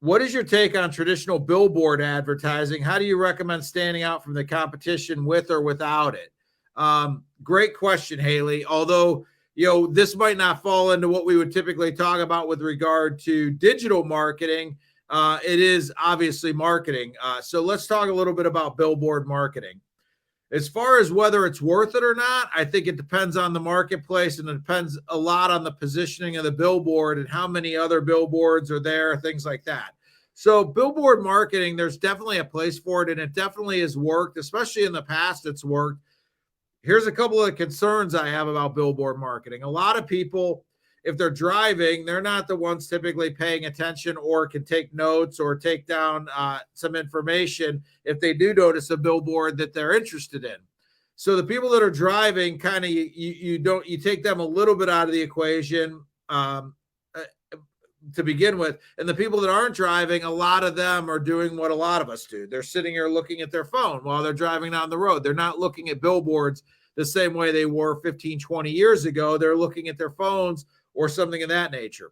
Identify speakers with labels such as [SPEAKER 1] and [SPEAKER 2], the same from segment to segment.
[SPEAKER 1] what is your take on traditional billboard advertising? How do you recommend standing out from the competition with or without it? Great question, Haley. Although, this might not fall into what we would typically talk about with regard to digital marketing. It is obviously marketing. So let's talk a little bit about billboard marketing. As far as whether it's worth it or not, I think it depends on the marketplace, and it depends a lot on the positioning of the billboard and how many other billboards are there, things like that. So billboard marketing, there's definitely a place for it, and it definitely has worked, especially in the past it's worked. Here's a couple of concerns I have about billboard marketing. A lot of people, if they're driving, they're not the ones typically paying attention or can take notes or take down some information if they do notice a billboard that they're interested in. So the people that are driving, kind of you take them a little bit out of the equation to begin with. And the people that aren't driving, a lot of them are doing what a lot of us do. They're sitting here looking at their phone while they're driving down the road. They're not looking at billboards the same way they were 15, 20 years ago. They're looking at their phones or something of that nature.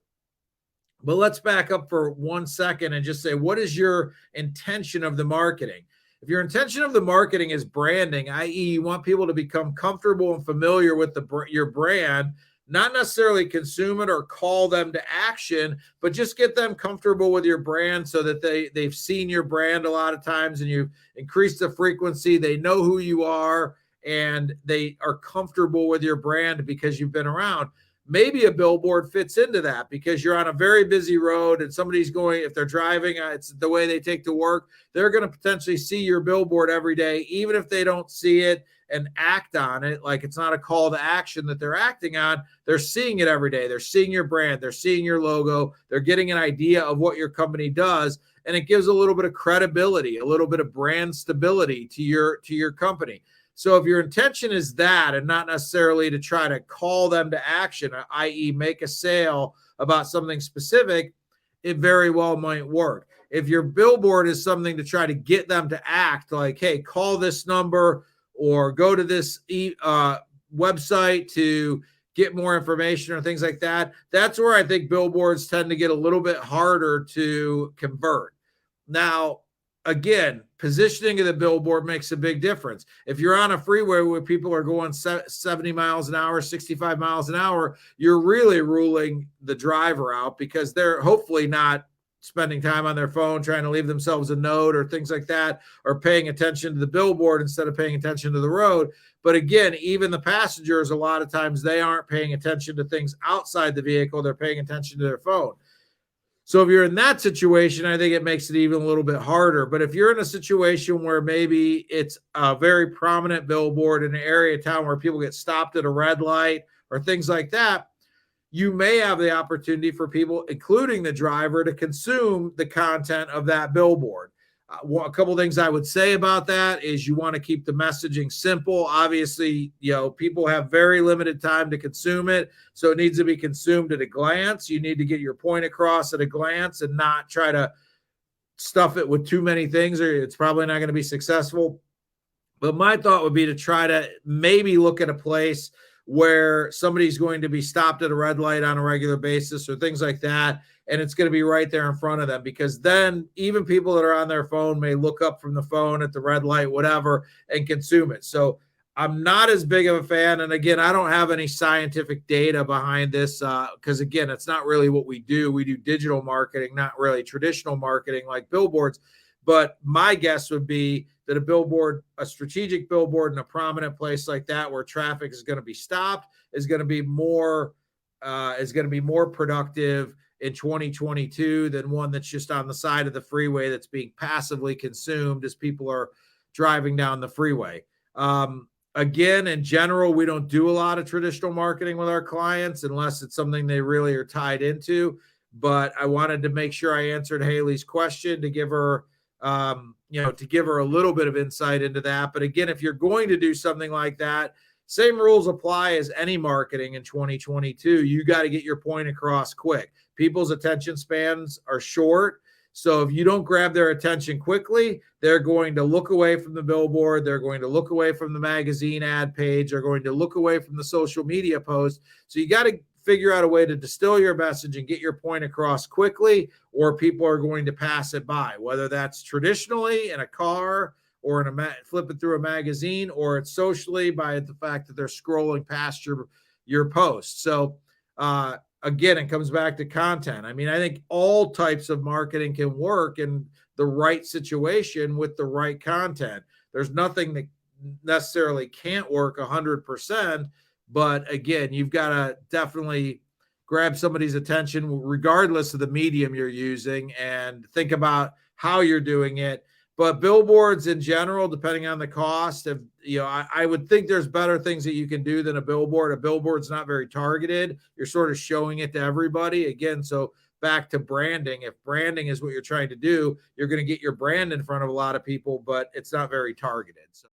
[SPEAKER 1] But let's back up for 1 second and just say, what is your intention of the marketing? If your intention of the marketing is branding, i.e., you want people to become comfortable and familiar with your brand, not necessarily consume it or call them to action, but just get them comfortable with your brand so that they've seen your brand a lot of times and you've increased the frequency. They know who you are and they are comfortable with your brand because you've been around. Maybe a billboard fits into that because you're on a very busy road and somebody's going, if they're driving, it's the way they take to work, they're going to potentially see your billboard every day, even if they don't see it and act on it. Like it's not a call to action that they're acting on. They're seeing it every day. They're seeing your brand. They're seeing your logo. They're getting an idea of what your company does. And it gives a little bit of credibility, a little bit of brand stability to your company. So if your intention is that and not necessarily to try to call them to action, i.e. make a sale about something specific, it very well might work. If your billboard is something to try to get them to act, like, hey, call this number or go to this website to get more information or things like that, that's where I think billboards tend to get a little bit harder to convert. Now, again, positioning of the billboard makes a big difference. If you're on a freeway where people are going 70 miles an hour, 65 miles an hour, you're really ruling the driver out because they're hopefully not spending time on their phone trying to leave themselves a note or things like that, or paying attention to the billboard instead of paying attention to the road. But again, even the passengers, a lot of times they aren't paying attention to things outside the vehicle. They're paying attention to their phone. So if you're in that situation, I think it makes it even a little bit harder. But if you're in a situation where maybe it's a very prominent billboard in an area of town where people get stopped at a red light or things like that, you may have the opportunity for people, including the driver, to consume the content of that billboard. A couple of things I would say about that is you want to keep the messaging simple. Obviously, people have very limited time to consume it, so it needs to be consumed at a glance. You need to get your point across at a glance and not try to stuff it with too many things, or it's probably not going to be successful. But my thought would be to try to maybe look at a place where somebody's going to be stopped at a red light on a regular basis or things like that, and it's going to be right there in front of them, because then even people that are on their phone may look up from the phone at the red light, whatever, and consume it. So I'm not as big of a fan. And again, I don't have any scientific data behind this because, again, it's not really what we do. We do digital marketing, not really traditional marketing like billboards. But my guess would be that a strategic billboard in a prominent place like that where traffic is going to be stopped is going to be more productive in 2022 than one that's just on the side of the freeway that's being passively consumed as people are driving down the freeway. Again, in general, we don't do a lot of traditional marketing with our clients unless it's something they really are tied into. But I wanted to make sure I answered Haley's question to give her a little bit of insight into that. But again, if you're going to do something like that, same rules apply as any marketing in 2022. You got to get your point across quick. People's attention spans are short. So if you don't grab their attention quickly, they're going to look away from the billboard. They're going to look away from the magazine ad page. They're going to look away from the social media post. So you got to figure out a way to distill your message and get your point across quickly, or people are going to pass it by, whether that's traditionally in a car or in flipping through a magazine, or it's socially by the fact that they're scrolling past your post. So again, it comes back to content. I mean, I think all types of marketing can work in the right situation with the right content. There's nothing that necessarily can't work 100%. But again, you've got to definitely grab somebody's attention regardless of the medium you're using, and think about how you're doing it. But billboards in general, depending on the cost, I would think there's better things that you can do than a billboard. A billboard's not very targeted. You're sort of showing it to everybody. Again, so back to branding. If branding is what you're trying to do, you're going to get your brand in front of a lot of people, but it's not very targeted. So